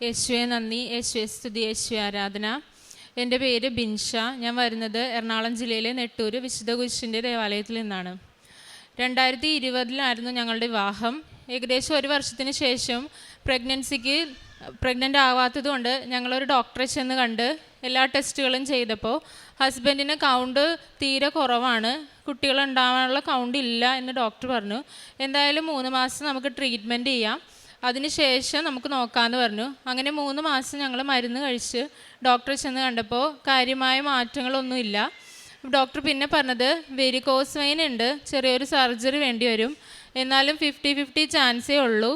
യേശുവെ നന്ദി, യേശുവെ സ്തുതി, യേശുവെ ആരാധന. എൻ്റെ പേര് ബിൻഷ. ഞാൻ വരുന്നത് എറണാകുളം ജില്ലയിലെ നെട്ടൂർ വിശുദ്ധ കുരിശിൻ്റെ ദേവാലയത്തിൽ നിന്നാണ്. 2020 ഞങ്ങളുടെ വിവാഹം. ഏകദേശം 1 വർഷത്തിന് ശേഷം പ്രഗ്നൻ്റ് ആവാത്തത് കൊണ്ട് ഞങ്ങളൊരു ഡോക്ടറെ ചെന്ന് കണ്ട് എല്ലാ ടെസ്റ്റുകളും ചെയ്തപ്പോൾ ഹസ്ബൻഡിന് കൗണ്ട് തീരെ കുറവാണ്, കുട്ടികളുണ്ടാവാനുള്ള കൗണ്ട് ഇല്ല എന്ന് ഡോക്ടർ പറഞ്ഞു. എന്തായാലും 3 മാസം നമുക്ക് ട്രീറ്റ്മെൻറ്റ് ചെയ്യാം, അതിനുശേഷം നമുക്ക് നോക്കാമെന്ന് പറഞ്ഞു. അങ്ങനെ 3 മാസം ഞങ്ങൾ മരുന്ന് കഴിച്ച് ഡോക്ടറെ ചെന്ന് കണ്ടപ്പോൾ കാര്യമായ മാറ്റങ്ങളൊന്നുമില്ല. ഡോക്ടർ പിന്നെ പറഞ്ഞത് വെരിക്കോസ് വെയിൻ ഉണ്ട്, ചെറിയൊരു സർജറി വേണ്ടി വരും, എന്നാലും 50-50 ചാൻസേ ഉള്ളൂ,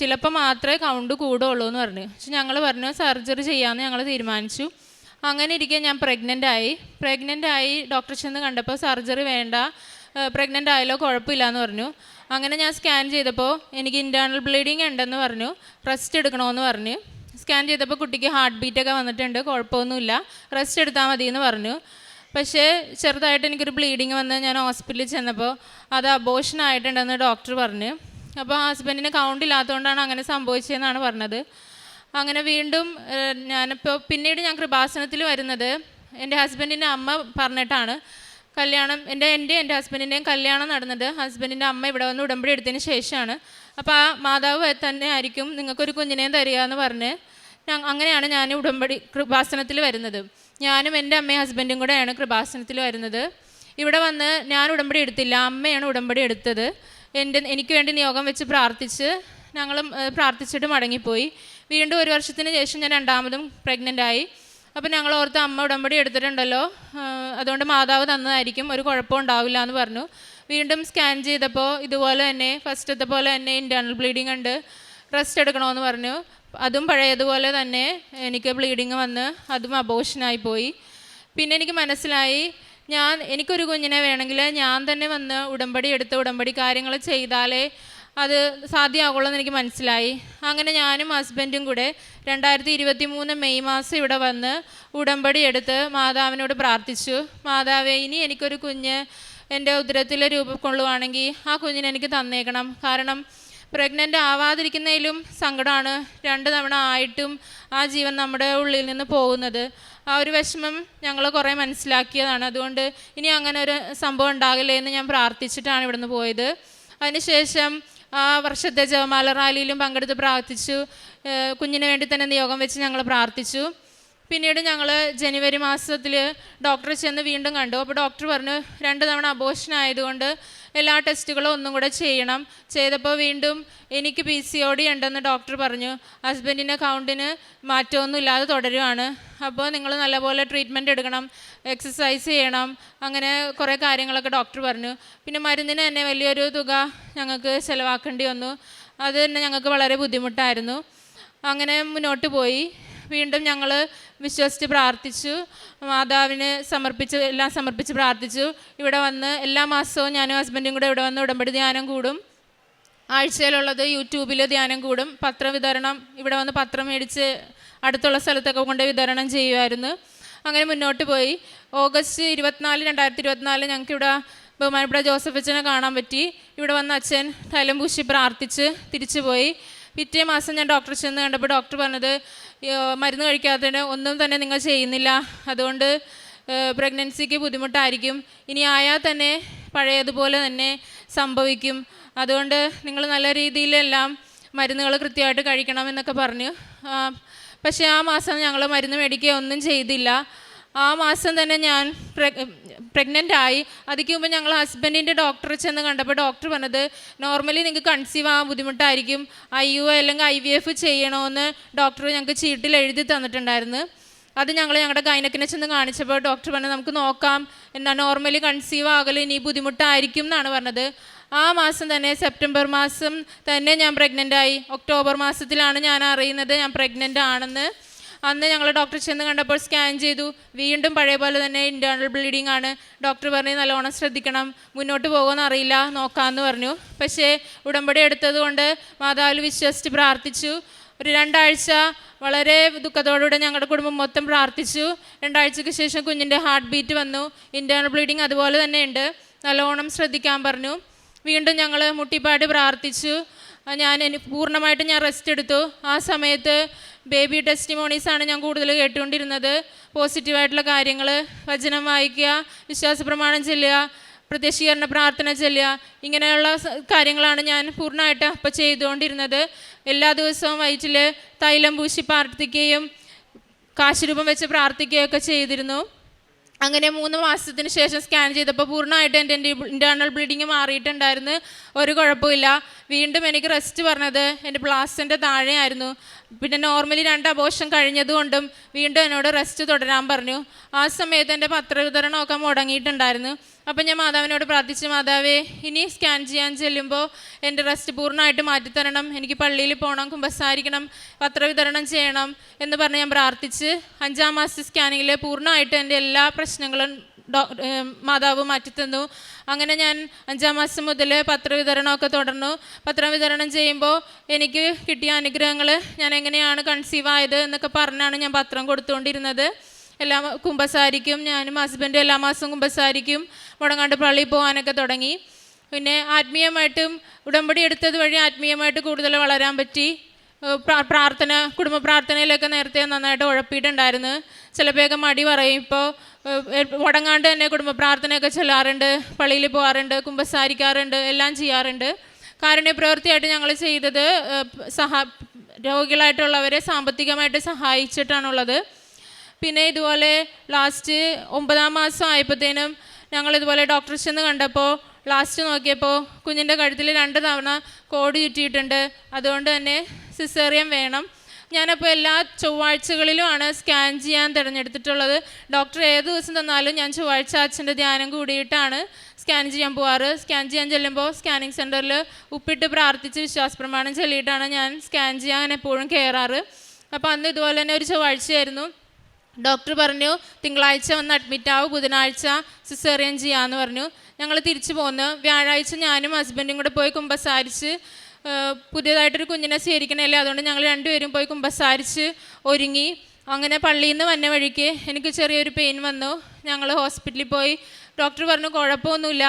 ചിലപ്പോൾ മാത്രമേ കൗണ്ട് കൂടുള്ളൂ എന്ന് പറഞ്ഞു. പക്ഷെ ഞങ്ങൾ പറഞ്ഞു സർജറി ചെയ്യാമെന്ന് ഞങ്ങൾ തീരുമാനിച്ചു. അങ്ങനെ ഇരിക്കെ ഞാൻ പ്രഗ്നൻ്റ് ആയി ഡോക്ടറെ ചെന്ന് കണ്ടപ്പോൾ സർജറി വേണ്ട, പ്രഗ്നൻ്റ് ആയാലോ കുഴപ്പമില്ല എന്ന് പറഞ്ഞു. അങ്ങനെ ഞാൻ സ്കാൻ ചെയ്തപ്പോൾ എനിക്ക് ഇൻറ്റേർണൽ ബ്ലീഡിങ് ഉണ്ടെന്ന് പറഞ്ഞു, റെസ്റ്റ് എടുക്കണമെന്ന് പറഞ്ഞ്. സ്കാൻ ചെയ്തപ്പോൾ കുട്ടിക്ക് ഹാർട്ട് ബീറ്റൊക്കെ വന്നിട്ടുണ്ട്, കുഴപ്പമൊന്നുമില്ല, റെസ്റ്റ് എടുത്താൽ മതി എന്ന് പറഞ്ഞു. പക്ഷേ ചെറുതായിട്ട് എനിക്കൊരു ബ്ലീഡിങ് വന്ന് ഞാൻ ഹോസ്പിറ്റലിൽ ചെന്നപ്പോൾ അത് അബോർഷൻ ആയിട്ടുണ്ടെന്ന് ഡോക്ടർ പറഞ്ഞു. അപ്പോൾ ഹസ്ബൻഡിന് കൗണ്ട് ഇല്ലാത്തതുകൊണ്ടാണ് അങ്ങനെ സംഭവിച്ചതെന്നാണ് പറഞ്ഞത്. അങ്ങനെ വീണ്ടും പിന്നീട് ഞാൻ കൃപാസനത്തിൽ വരുന്നത് എൻ്റെ ഹസ്ബൻഡിൻ്റെ അമ്മ പറഞ്ഞിട്ടാണ്. കല്യാണം എൻ്റെ ഹസ്ബൻഡിൻ്റെയും കല്യാണം നടന്നത് ഹസ്ബൻഡിൻ്റെ അമ്മ ഇവിടെ വന്ന് ഉടമ്പടി എടുത്തതിന് ശേഷമാണ്. അപ്പോൾ ആ മാതാവ് തന്നെ ആയിരിക്കും നിങ്ങൾക്കൊരു കുഞ്ഞിനെയും തരിക എന്ന് പറഞ്ഞ് അങ്ങനെയാണ് ഞാൻ കൃപാസനത്തിൽ വരുന്നത്. ഞാനും എൻ്റെ അമ്മയും ഹസ്ബൻഡും കൂടെയാണ് കൃപാസനത്തിൽ വരുന്നത്. ഇവിടെ വന്ന് ഞാൻ ഉടമ്പടി എടുത്തില്ല, അമ്മയാണ് ഉടമ്പടി എടുത്തത്. എനിക്ക് വേണ്ടി നിയോഗം വെച്ച് പ്രാർത്ഥിച്ച് ഞങ്ങളും പ്രാർത്ഥിച്ചിട്ട് മടങ്ങിപ്പോയി. വീണ്ടും 1 വർഷത്തിന് ശേഷം ഞാൻ 2ാമതും പ്രഗ്നൻ്റ് ആയി. അപ്പോൾ ഞങ്ങൾ ഓർത്ത് അമ്മ ഉടമ്പടി എടുത്തിട്ടുണ്ടല്ലോ, അതുകൊണ്ട് മാതാവ് തന്നതായിരിക്കും, ഒരു കുഴപ്പം ഉണ്ടാവില്ല എന്ന് പറഞ്ഞു. വീണ്ടും സ്കാൻ ചെയ്തപ്പോൾ ഇതുപോലെ തന്നെ ഫസ്റ്റത്തെ പോലെ തന്നെ ഇൻറ്റേർണൽ ബ്ലീഡിങ് ഉണ്ട്, റെസ്റ്റ് എടുക്കണമെന്ന് പറഞ്ഞു. അതും പഴയതുപോലെ തന്നെ എനിക്ക് ബ്ലീഡിങ് വന്ന് അതും അബോർഷനായി പോയി. പിന്നെ എനിക്ക് മനസ്സിലായി എനിക്കൊരു കുഞ്ഞിനെ വേണമെങ്കിൽ ഞാൻ തന്നെ വന്ന് ഉടമ്പടി കാര്യങ്ങൾ ചെയ്താലേ അത് സാധ്യമാകുള്ളൂ എന്ന് എനിക്ക് മനസ്സിലായി. അങ്ങനെ ഞാനും ഹസ്ബൻഡും കൂടെ 2023 മെയ് മാസം ഇവിടെ വന്ന് ഉടമ്പടി എടുത്ത് മാതാവിനോട് പ്രാർത്ഥിച്ചു. മാതാവേ, ഇനി എനിക്കൊരു കുഞ്ഞ് എൻ്റെ ഉദരത്തിൽ രൂപം കൊള്ളുവാണെങ്കിൽ ആ കുഞ്ഞിനെ എനിക്ക് തന്നേക്കണം. കാരണം പ്രഗ്നൻ്റ് ആവാതിരിക്കുന്നതിലും സങ്കടമാണ്, 2 തവണ ആയിട്ടും ആ ജീവൻ നമ്മുടെ ഉള്ളിൽ നിന്ന് പോകുന്നത്. ആ ഒരു വിഷമം ഞങ്ങൾ കുറേ മനസ്സിലാക്കിയതാണ്. അതുകൊണ്ട് ഇനി അങ്ങനെ ഒരു സംഭവം ഉണ്ടാകില്ലേ എന്ന് ഞാൻ പ്രാർത്ഥിച്ചിട്ടാണ് ഇവിടുന്ന് പോയത്. അതിനുശേഷം ആ വർഷത്തെ ജപമാല റാലിയിലും പങ്കെടുത്ത് പ്രാർത്ഥിച്ചു. കുഞ്ഞിന് വേണ്ടി തന്നെ നിയോഗം വെച്ച് ഞങ്ങൾ പ്രാർത്ഥിച്ചു. പിന്നീട് ഞങ്ങൾ ജനുവരി മാസത്തിൽ ഡോക്ടറെ ചെന്ന് വീണ്ടും കണ്ടു. അപ്പോൾ ഡോക്ടർ പറഞ്ഞു 2 തവണ അബോർഷൻ ആയതുകൊണ്ട് എല്ലാ ടെസ്റ്റുകളും ഒന്നും കൂടെ ചെയ്യണം. ചെയ്തപ്പോൾ വീണ്ടും എനിക്ക് PCOD ഉണ്ടെന്ന് ഡോക്ടർ പറഞ്ഞു. ഹസ്ബൻഡിൻ്റെ കൗണ്ടിന് മാറ്റമൊന്നും ഇല്ലാതെ തുടരുകയാണ്. അപ്പോൾ നിങ്ങൾ നല്ലപോലെ ട്രീറ്റ്മെൻറ്റ് എടുക്കണം, എക്സസൈസ് ചെയ്യണം, അങ്ങനെ കുറേ കാര്യങ്ങളൊക്കെ ഡോക്ടർ പറഞ്ഞു. പിന്നെ മരുന്നിന് തന്നെ വലിയൊരു തുക ഞങ്ങൾക്ക് ചിലവാക്കേണ്ടി വന്നു. അത് തന്നെ ഞങ്ങൾക്ക് വളരെ ബുദ്ധിമുട്ടായിരുന്നു. അങ്ങനെ മുന്നോട്ട് പോയി. വീണ്ടും ഞങ്ങൾ വിശ്വസിച്ച് പ്രാർത്ഥിച്ചു, മാതാവിന് എല്ലാം സമർപ്പിച്ച് പ്രാർത്ഥിച്ചു. ഇവിടെ വന്ന് എല്ലാ മാസവും ഞാനും ഹസ്ബൻഡും കൂടെ ഇവിടെ വന്ന് ഉടമ്പടി ധ്യാനം കൂടും. ആഴ്ചയിലുള്ളത് യൂട്യൂബിൽ ധ്യാനം കൂടും. പത്രം വിതരണം, ഇവിടെ വന്ന് പത്രം മേടിച്ച് അടുത്തുള്ള സ്ഥലത്തൊക്കെ കൊണ്ട് വിതരണം ചെയ്യുമായിരുന്നു. അങ്ങനെ മുന്നോട്ട് പോയി. ഓഗസ്റ്റ് 24, 2024 ഞങ്ങൾക്കിവിടെ ബഹുമാനപ്പെട്ട ജോസഫ് അച്ഛനെ കാണാൻ പറ്റി. ഇവിടെ വന്ന് അച്ഛൻ തൈലം പൂശി പ്രാർത്ഥിച്ച് തിരിച്ചു പോയി. പിറ്റേ മാസം ഞാൻ ഡോക്ടറെ ചെന്ന് കണ്ടപ്പോൾ ഡോക്ടർ പറഞ്ഞത് മരുന്ന് കഴിക്കാത്തതിന് ഒന്നും തന്നെ നിങ്ങൾ ചെയ്യുന്നില്ല, അതുകൊണ്ട് പ്രഗ്നൻസിക്ക് ബുദ്ധിമുട്ടായിരിക്കും, ഇനി ആയാൽ തന്നെ പഴയതുപോലെ തന്നെ സംഭവിക്കും, അതുകൊണ്ട് നിങ്ങൾ നല്ല രീതിയിലെല്ലാം മരുന്നുകൾ കൃത്യമായിട്ട് കഴിക്കണം എന്നൊക്കെ പറഞ്ഞു. പക്ഷേ ആ മാസം ഞങ്ങൾ മരുന്ന് മേടിക്കുക ഒന്നും ചെയ്തില്ല. ആ മാസം തന്നെ ഞാൻ പ്രഗ്നൻ്റ് ആയി. അതിക്ക് മുമ്പ് ഞങ്ങൾ ഹസ്ബൻഡിൻ്റെ ഡോക്ടറെ ചെന്ന് കണ്ടപ്പോൾ ഡോക്ടർ പറഞ്ഞത് നോർമലി നിങ്ങൾക്ക് കൺസീവ് ആവാൻ ബുദ്ധിമുട്ടായിരിക്കും, IUI അല്ലെങ്കിൽ IVF ചെയ്യണമെന്ന് ഡോക്ടർ ഞങ്ങൾക്ക് ചീട്ടിൽ എഴുതി തന്നിട്ടുണ്ടായിരുന്നു. അത് ഞങ്ങളുടെ ഗൈനക്കിനെ ചെന്ന് കാണിച്ചപ്പോൾ ഡോക്ടർ പറഞ്ഞു നമുക്ക് നോക്കാം, നോർമലി കൺസീവ് ആകൽ ഇനി ബുദ്ധിമുട്ടായിരിക്കും എന്നാണ് പറഞ്ഞത്. ആ മാസം തന്നെ സെപ്റ്റംബർ മാസം തന്നെ ഞാൻ പ്രഗ്നൻ്റ് ആയി. ഒക്ടോബർ മാസത്തിലാണ് ഞാൻ അറിയുന്നത് ഞാൻ പ്രഗ്നൻ്റ് ആണെന്ന്. അന്ന് ഞങ്ങൾ ഡോക്ടറെ ചെന്ന് കണ്ടപ്പോൾ സ്കാൻ ചെയ്തു. വീണ്ടും പഴയ പോലെ തന്നെ ഇൻറ്റേർണൽ ബ്ലീഡിങ് ആണ്. ഡോക്ടർ പറഞ്ഞു നല്ലോണം ശ്രദ്ധിക്കണം, മുന്നോട്ട് പോകുമെന്ന് അറിയില്ല, നോക്കാമെന്ന് പറഞ്ഞു. പക്ഷേ ഉടമ്പടി എടുത്തത് കൊണ്ട് മാതാവിൽ വിശ്വസിച്ച് പ്രാർത്ഥിച്ചു. ഒരു 2 ആഴ്ച വളരെ ദുഃഖത്തോടുകൂടെ ഞങ്ങളുടെ കുടുംബം മൊത്തം പ്രാർത്ഥിച്ചു. 2 ആഴ്ചയ്ക്ക് ശേഷം കുഞ്ഞിൻ്റെ ഹാർട്ട് ബീറ്റ് വന്നു. ഇൻറ്റേർണൽ ബ്ലീഡിങ് അതുപോലെ തന്നെ ഉണ്ട്, നല്ലോണം ശ്രദ്ധിക്കാൻ പറഞ്ഞു. വീണ്ടും ഞങ്ങൾ മുട്ടിപ്പാടി പ്രാർത്ഥിച്ചു. പൂർണ്ണമായിട്ട് ഞാൻ റെസ്റ്റ് എടുത്തു. ആ സമയത്ത് ബേബി ടെസ്റ്റിമോണീസാണ് ഞാൻ കൂടുതൽ കേട്ടുകൊണ്ടിരുന്നത്. പോസിറ്റീവായിട്ടുള്ള കാര്യങ്ങൾ, വചനം വായിക്കുക, വിശ്വാസ പ്രമാണം ചൊല്ലുക, പ്രത്യക്ഷീകരണ പ്രാർത്ഥന ചൊല്ലുക, ഇങ്ങനെയുള്ള കാര്യങ്ങളാണ് ഞാൻ പൂർണ്ണമായിട്ട് അപ്പോൾ ചെയ്തുകൊണ്ടിരുന്നത്. എല്ലാ ദിവസവും വയറ്റിൽ തൈലം പൂശി പ്രാർത്ഥിക്കുകയും കാശുരൂപം വെച്ച് പ്രാർത്ഥിക്കുകയൊക്കെ ചെയ്തിരുന്നു. അങ്ങനെ 3 മാസത്തിന് ശേഷം സ്കാൻ ചെയ്തപ്പോൾ പൂർണ്ണമായിട്ട് എൻ്റെ ഇൻറ്റേർണൽ ബ്ലീഡിങ് മാറിയിട്ടുണ്ടായിരുന്നു. ഒരു കുഴപ്പമില്ല. വീണ്ടും എനിക്ക് റെസ്റ്റ് പറഞ്ഞത് എൻ്റെ പ്ലാസൻ്റെ താഴെയായിരുന്നു. പിന്നെ നോർമലി 2 അബോർഷൻ കഴിഞ്ഞതുകൊണ്ടും വീണ്ടും എന്നോട് റെസ്റ്റ് തുടരാൻ പറഞ്ഞു. ആ സമയത്ത് എൻ്റെ പത്രവിതരണമൊക്കെ മുടങ്ങിയിട്ടുണ്ടായിരുന്നു. അപ്പം ഞാൻ മാതാവിനോട് പ്രാർത്ഥിച്ചു, മാതാവേ, ഇനി സ്കാൻ ചെയ്യാൻ ചെല്ലുമ്പോൾ എൻ്റെ റെസ്റ്റ് പൂർണ്ണമായിട്ട് മാറ്റിത്തരണം, എനിക്ക് പള്ളിയിൽ പോകണം, കുമ്പസാരിക്കണം, പത്രവിതരണം ചെയ്യണം എന്ന് പറഞ്ഞ് ഞാൻ പ്രാർത്ഥിച്ച് 5-ാം മാസത്തെ സ്കാനിങ്ങിൽ പൂർണ്ണമായിട്ട് എൻ്റെ എല്ലാ പ്രശ്നങ്ങളും മാതാവ് മാറ്റിത്തന്നു. അങ്ങനെ ഞാൻ 5-ാം മാസം മുതൽ പത്രവിതരണമൊക്കെ തുടർന്നു. പത്രവിതരണം ചെയ്യുമ്പോൾ എനിക്ക് കിട്ടിയ അനുഗ്രഹങ്ങൾ, ഞാൻ എങ്ങനെയാണ് കൺസീവ് ആയത് എന്നൊക്കെ പറഞ്ഞാണ് ഞാൻ പത്രം കൊടുത്തുകൊണ്ടിരുന്നത്. എല്ലാ കുമ്പസാരിക്കും, ഞാനും ഹസ്ബൻഡും എല്ലാ മാസവും കുമ്പസാരിക്കും, മുടങ്ങാണ്ട് പള്ളിയിൽ പോകാനൊക്കെ തുടങ്ങി. പിന്നെ ആത്മീയമായിട്ടും ഉടമ്പടി എടുത്തത് വഴി ആത്മീയമായിട്ട് കൂടുതൽ വളരാൻ പറ്റി. പ്രാർത്ഥന, കുടുംബ പ്രാർത്ഥനയിലൊക്കെ നേരത്തെ നന്നായിട്ട് ഉഴപ്പിയിട്ടുണ്ടായിരുന്നു. ചിലപ്പോഴൊക്കെ മടി പറയും. ഇപ്പോൾ മുടങ്ങാണ്ട് തന്നെ കുടുംബ പ്രാർത്ഥനയൊക്കെ ചൊല്ലാറുണ്ട്, പള്ളിയിൽ പോകാറുണ്ട്, കുമ്പസാരിക്കാറുണ്ട്, എല്ലാം ചെയ്യാറുണ്ട്. കാരുണ്യ പ്രവൃത്തിയായിട്ട് ഞങ്ങൾ ചെയ്തത് രോഗികളായിട്ടുള്ളവരെ സാമ്പത്തികമായിട്ട് സഹായിച്ചിട്ടാണുള്ളത്. പിന്നെ ഇതുപോലെ ലാസ്റ്റ് 9-ാം മാസം ആയപ്പോഴത്തേനും ഞങ്ങളിതുപോലെ ഡോക്ടറെ ചെന്ന് കണ്ടപ്പോൾ ലാസ്റ്റ് നോക്കിയപ്പോൾ കുഞ്ഞിൻ്റെ കഴുത്തിൽ 2 തവണ കോഡ് ചുറ്റിയിട്ടുണ്ട്. അതുകൊണ്ട് തന്നെ സിസേറിയൻ വേണം. ഞാനപ്പോൾ എല്ലാ ചൊവ്വാഴ്ചകളിലുമാണ് സ്കാൻ ചെയ്യാൻ തിരഞ്ഞെടുത്തിട്ടുള്ളത്. ഡോക്ടർ ഏത് ദിവസം തന്നാലും ഞാൻ ചൊവ്വാഴ്ച അച്ഛൻ്റെ ധ്യാനം കൂടിയിട്ടാണ് സ്കാൻ ചെയ്യാൻ പോവാറ്. സ്കാൻ ചെയ്യാൻ ചെല്ലുമ്പോൾ സ്കാനിങ് സെൻറ്ററിൽ ഉപ്പിട്ട് പ്രാർത്ഥിച്ച് വിശ്വാസപ്രമാണം ചൊല്ലിയിട്ടാണ് ഞാൻ സ്കാൻ ചെയ്യാൻ എപ്പോഴും കയറാറ്. അപ്പോൾ അന്ന് ഇതുപോലെ തന്നെ ഒരു ചൊവ്വാഴ്ചയായിരുന്നു. ഡോക്ടർ പറഞ്ഞു, തിങ്കളാഴ്ച വന്ന് അഡ്മിറ്റ് ആവും, ബുധനാഴ്ച സിസേറിയൻ ചെയ്യാമെന്ന് പറഞ്ഞു. ഞങ്ങൾ തിരിച്ചു പോന്നു. വ്യാഴാഴ്ച ഞാനും ഹസ്ബൻഡും കൂടെ പോയി കുമ്പസാരിച്ച്, പുതിയതായിട്ടൊരു കുഞ്ഞിനെ സ്വീകരിക്കണമല്ലേ, അതുകൊണ്ട് ഞങ്ങൾ 2 പേരും പോയി കുമ്പസാരിച്ച് ഒരുങ്ങി. അങ്ങനെ പള്ളിയിൽ നിന്ന് വന്ന വഴിക്ക് എനിക്ക് ചെറിയൊരു പെയിൻ വന്നു. ഞങ്ങൾ ഹോസ്പിറ്റലിൽ പോയി. ഡോക്ടർ പറഞ്ഞു കുഴപ്പമൊന്നുമില്ല,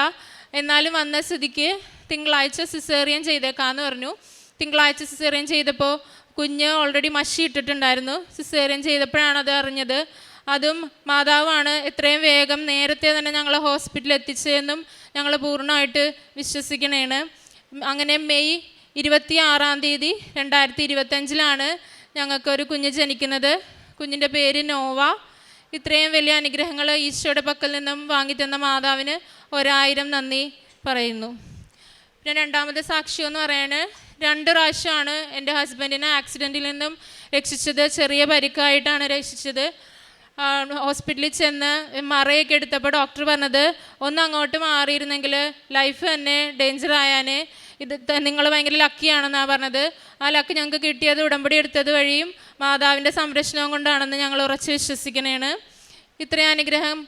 എന്നാലും വന്ന സ്ഥിതിക്ക് തിങ്കളാഴ്ച സിസേറിയൻ ചെയ്തേക്കാമെന്ന് പറഞ്ഞു. തിങ്കളാഴ്ച സിസേറിയൻ ചെയ്തപ്പോൾ കുഞ്ഞ് ഓൾറെഡി മഷി ഇട്ടിട്ടുണ്ടായിരുന്നു. സിസേറിയൻ ചെയ്തപ്പോഴാണ് അത് അറിഞ്ഞത്. അതും മാതാവാണ് എത്രയും വേഗം നേരത്തെ തന്നെ ഞങ്ങളെ ഹോസ്പിറ്റലിൽ എത്തിച്ചതെന്നും ഞങ്ങൾ പൂർണ്ണമായിട്ട് വിശ്വസിക്കണേണ്. അങ്ങനെ മെയ് 26-ാം തീയതി 2025 ഞങ്ങൾക്കൊരു കുഞ്ഞ് ജനിക്കുന്നത്. കുഞ്ഞിൻ്റെ പേര് നോവ. ഇത്രയും വലിയ അനുഗ്രഹങ്ങൾ ഈശോയുടെ പക്കൽ നിന്നും വാങ്ങിത്തന്ന മാതാവിന് 1000 നന്ദി പറയുന്നു. പിന്നെ 2ാമത്തെ സാക്ഷ്യം എന്ന് പറയുന്നത് 2 പ്രാവശ്യമാണ് എൻ്റെ ഹസ്ബൻഡിനെ ആക്സിഡൻറ്റിൽ നിന്നും രക്ഷിച്ചത്. ചെറിയ പരിക്കായിട്ടാണ് രക്ഷിച്ചത്. ഹോസ്പിറ്റലിൽ ചെന്ന് മറയൊക്കെ എടുത്തപ്പോൾ ഡോക്ടർ പറഞ്ഞത്, ഒന്ന് അങ്ങോട്ട് മാറിയിരുന്നെങ്കിൽ ലൈഫ് തന്നെ ഡേഞ്ചർ ആയാനേ, ഇത് നിങ്ങൾ ഭയങ്കര ലക്കിയാണെന്നാണ് പറഞ്ഞത്. ആ ലക്ക് ഞങ്ങൾക്ക് കിട്ടിയത് ഉടമ്പടി എടുത്തത് വഴിയും മാതാവിൻ്റെ സംരക്ഷണവും കൊണ്ടാണെന്ന് ഞങ്ങൾ ഉറച്ച് വിശ്വസിക്കണേണ്. ഇത്രയും അനുഗ്രഹം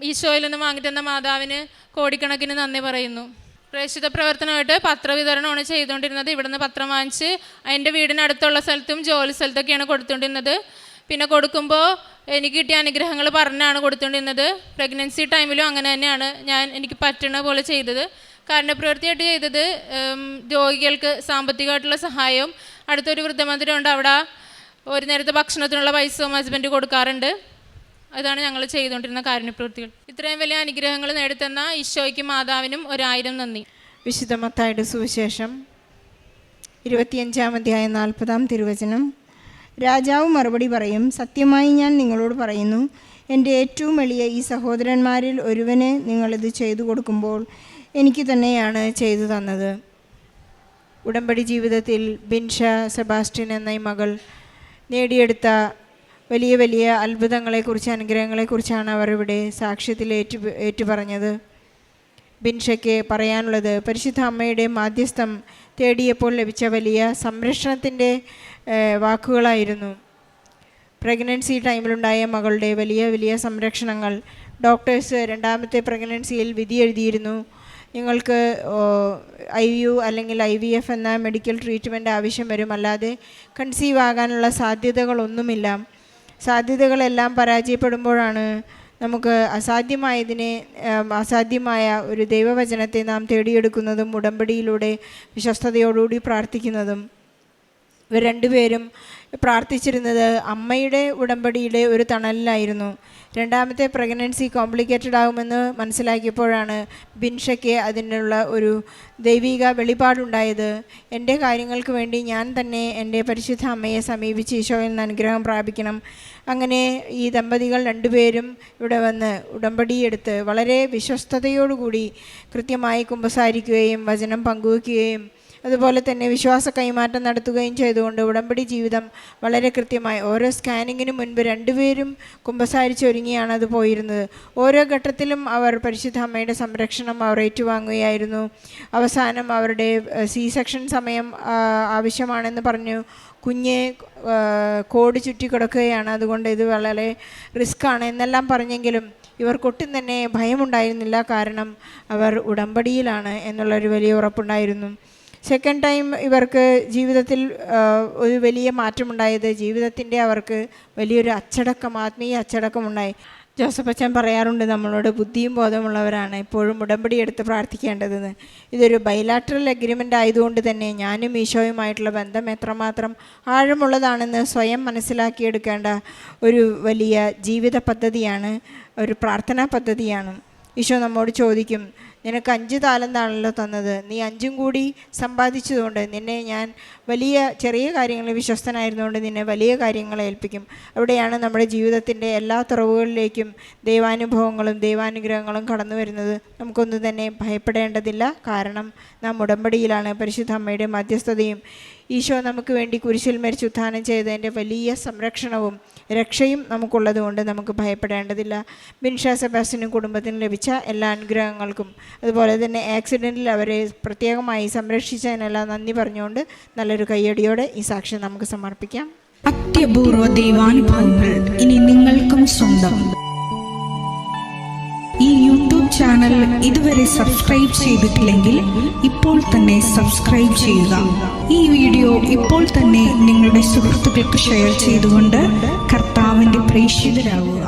ഈശോയിൽ നിന്ന് വാങ്ങിത്തന്ന മാതാവിന് കോടിക്കണക്കിന് നന്ദി പറയുന്നു. പ്രേക്ഷിത പ്രവർത്തനമായിട്ട് പത്രവിതരണമാണ് ചെയ്തുകൊണ്ടിരുന്നത്. ഇവിടുന്ന് പത്രം വാങ്ങിച്ച് എൻ്റെ വീടിനടുത്തുള്ള സ്ഥലത്തും ജോലി സ്ഥലത്തൊക്കെയാണ് കൊടുത്തുകൊണ്ടിരുന്നത്. പിന്നെ കൊടുക്കുമ്പോൾ എനിക്ക് കിട്ടിയ അനുഗ്രഹങ്ങൾ പറഞ്ഞാണ് കൊടുത്തുകൊണ്ടിരുന്നത്. പ്രഗ്നൻസി ടൈമിലും അങ്ങനെ തന്നെയാണ് എനിക്ക് പറ്റുന്ന പോലെ ചെയ്തത്. കാരുണ്യപ്രവൃത്തിയായിട്ട് ചെയ്തത് രോഗികൾക്ക് സാമ്പത്തികമായിട്ടുള്ള സഹായവും, അടുത്തൊരു വൃദ്ധമന്ദിരമുണ്ട്, അവിടെ ഒരു നേരത്തെ ഭക്ഷണത്തിനുള്ള പൈസയും ഹസ്ബൻഡ് കൊടുക്കാറുണ്ട്. അതാണ് ഞങ്ങൾ ചെയ്തുകൊണ്ടിരുന്ന കാരുണ്യപ്രവൃത്തികൾ. ഇത്രയും വലിയ അനുഗ്രഹങ്ങൾ നേടിത്തന്ന ഈശോയ്ക്കും മാതാവിനും 1000 നന്ദി. വിശുദ്ധ മത്തായിയുടെ സുവിശേഷം 25-ാം അധ്യായം 40-ാം തിരുവചനം. രാജാവ് മറുപടി പറയും, സത്യമായി ഞാൻ നിങ്ങളോട് പറയുന്നു, എൻ്റെ ഏറ്റവും എളിയ ഈ സഹോദരന്മാരിൽ ഒരുവന് നിങ്ങളിത് ചെയ്തു കൊടുക്കുമ്പോൾ എനിക്ക് തന്നെയാണ് ചെയ്തു തന്നത്. ഉടമ്പടി ജീവിതത്തിൽ ബിൻഷ സെബാസ്റ്റ്യൻ എന്ന ഈ മകൾ നേടിയെടുത്ത വലിയ വലിയ അത്ഭുതങ്ങളെക്കുറിച്ച്, അനുഗ്രഹങ്ങളെക്കുറിച്ചാണ് അവർ ഇവിടെ സാക്ഷ്യത്തിൽ ഏറ്റുപറഞ്ഞത്. ബിൻഷയ്ക്ക് പറയാനുള്ളത്, പരിശുദ്ധ അമ്മയുടെ മാധ്യസ്ഥം തേടിയപ്പോൾ ലഭിച്ച വലിയ സംരക്ഷണത്തിൻ്റെ വാക്കുകളായിരുന്നു. പ്രഗ്നൻസി ടൈമിലുണ്ടായ മകളുടെ വലിയ വലിയ സംരക്ഷണങ്ങൾ. ഡോക്ടേഴ്സ് 2ാമത്തെ പ്രഗ്നൻസിയിൽ വിധി എഴുതിയിരുന്നു, നിങ്ങൾക്ക് IVU അല്ലെങ്കിൽ IVF എന്ന മെഡിക്കൽ ട്രീറ്റ്മെൻറ്റ് ആവശ്യം വരും, അല്ലാതെ കൺസീവ് ആകാനുള്ള സാധ്യതകളൊന്നുമില്ല. സാധ്യതകളെല്ലാം പരാജയപ്പെടുമ്പോഴാണ് നമുക്ക് അസാധ്യമായ ഒരു ദൈവവചനത്തെ നാം തേടിയെടുക്കുന്നതും ഉടമ്പടിയിലൂടെ വിശ്വസ്തയോടുകൂടി പ്രാർത്ഥിക്കുന്നതും. ഇവർ രണ്ടുപേരും പ്രാർത്ഥിച്ചിരുന്നത് അമ്മയുടെ ഉടമ്പടിയുടെ ഒരു തണലിലായിരുന്നു. രണ്ടാമത്തെ പ്രഗ്നൻസി കോംപ്ലിക്കേറ്റഡ് ആകുമെന്ന് മനസ്സിലാക്കിയപ്പോഴാണ് ബിൻഷയ്ക്ക് അതിനുള്ള ഒരു ദൈവിക വെളിപാടുണ്ടായത്. എൻ്റെ കാര്യങ്ങൾക്ക് വേണ്ടി ഞാൻ തന്നെ എൻ്റെ പരിശുദ്ധ അമ്മയെ സമീപിച്ച് ഈശോയിൽ നിന്ന് അനുഗ്രഹം പ്രാപിക്കണം. അങ്ങനെ ഈ ദമ്പതികൾ രണ്ടുപേരും ഇവിടെ വന്ന് ഉടമ്പടിയെടുത്ത് വളരെ വിശ്വസ്തയോടുകൂടി കൃത്യമായി കുമ്പസാരിക്കുകയും വചനം പങ്കുവയ്ക്കുകയും അതുപോലെ തന്നെ വിശ്വാസ കൈമാറ്റം നടത്തുകയും ചെയ്തുകൊണ്ട് ഉടമ്പടി ജീവിതം വളരെ കൃത്യമായി ഓരോ സ്കാനിങ്ങിന് മുൻപ് രണ്ടുപേരും കുമ്പസാരിച്ചൊരുങ്ങിയാണ് അത് പോയിരുന്നത്. ഓരോ ഘട്ടത്തിലും അവർ പരിശുദ്ധ അമ്മയുടെ സംരക്ഷണം അവർ ഏറ്റുവാങ്ങുകയായിരുന്നു. അവസാനം അവരുടെ സെക്ഷൻ സമയം ആവശ്യമാണെന്ന് പറഞ്ഞു. കുഞ്ഞ് കോട് ചുറ്റി കിടക്കുകയാണ്, അതുകൊണ്ട് ഇത് വളരെ റിസ്ക്കാണ് എന്നെല്ലാം പറഞ്ഞെങ്കിലും ഇവർക്കൊട്ടും തന്നെ ഭയമുണ്ടായിരുന്നില്ല. കാരണം അവർ ഉടമ്പടിയിലാണ് എന്നുള്ളൊരു വലിയ ഉറപ്പുണ്ടായിരുന്നു. സെക്കൻഡ് ടൈം ഇവർക്ക് ജീവിതത്തിൽ ഒരു വലിയ മാറ്റമുണ്ടായത്, ജീവിതത്തിൻ്റെ അവർക്ക് വലിയൊരു അച്ചടക്കം, ആത്മീയ അച്ചടക്കമുണ്ടായി. ജോസഫ് അച്ഛൻ പറയാറുണ്ട് നമ്മളോട്, ബുദ്ധിയും ബോധമുള്ളവരാണ് എപ്പോഴും ഉടമ്പടി എടുത്ത് പ്രാർത്ഥിക്കേണ്ടതെന്ന്. ഇതൊരു ബൈലാറ്ററൽ അഗ്രിമെൻ്റ് ആയതുകൊണ്ട് തന്നെ ഞാനും ഈശോയുമായിട്ടുള്ള ബന്ധം എത്രമാത്രം ആഴമുള്ളതാണെന്ന് സ്വയം മനസ്സിലാക്കിയെടുക്കേണ്ട ഒരു വലിയ ജീവിത പദ്ധതിയാണ്, ഒരു പ്രാർത്ഥനാ പദ്ധതിയാണ്. ഈശോ നമ്മോട് ചോദിക്കും, നിനക്ക് 5 താലന്താണല്ലോ തന്നത്, നീ 5ഉം കൂടി സമ്പാദിച്ചതുകൊണ്ട് നിന്നെ ഞാൻ ചെറിയ കാര്യങ്ങളിൽ വിശ്വസ്തനായിരുന്നുകൊണ്ട് നിന്നെ വലിയ കാര്യങ്ങളെ ഏൽപ്പിക്കും. അവിടെയാണ് നമ്മുടെ ജീവിതത്തിൻ്റെ എല്ലാ തുറവുകളിലേക്കും ദൈവാനുഭവങ്ങളും ദൈവാനുഗ്രഹങ്ങളും കടന്നു വരുന്നത്. നമുക്കൊന്നും തന്നെ ഭയപ്പെടേണ്ടതില്ല. കാരണം നാം ഉടമ്പടിയിലാണ്. പരിശുദ്ധ അമ്മയുടെ മധ്യസ്ഥതയും ഈശോ നമുക്ക് വേണ്ടി കുരിശിൽ മരിച്ച് ഉത്ഥാനം ചെയ്തതിൻ്റെ വലിയ സംരക്ഷണവും രക്ഷയും നമുക്കുള്ളത് കൊണ്ട് നമുക്ക് ഭയപ്പെടേണ്ടതില്ല. ബിൻഷ സെബാസ്റ്റ്യനും കുടുംബത്തിനും ലഭിച്ച എല്ലാ അനുഗ്രഹങ്ങൾക്കും അതുപോലെ തന്നെ ആക്സിഡൻറ്റിൽ അവരെ പ്രത്യേകമായി സംരക്ഷിച്ചതിനെല്ലാം നന്ദി പറഞ്ഞുകൊണ്ട് നല്ലൊരു കയ്യടിയോടെ ഈ സാക്ഷ്യം നമുക്ക് സമർപ്പിക്കാം. അത്യപൂർവ ദൈവാനുഭവങ്ങൾ ഇനി നിങ്ങൾക്കും സ്വന്തം. ഈ യൂട്യൂബ് ചാനൽ ഇതുവരെ സബ്സ്ക്രൈബ് ചെയ്തിട്ടില്ലെങ്കിൽ ഇപ്പോൾ തന്നെ സബ്സ്ക്രൈബ് ചെയ്യുക. ഈ വീഡിയോ ഇപ്പോൾ തന്നെ നിങ്ങളുടെ സുഹൃത്തുക്കൾക്ക് ഷെയർ ചെയ്തുകൊണ്ട് കർത്താവിൻ്റെ പ്രേക്ഷിതരാകുക.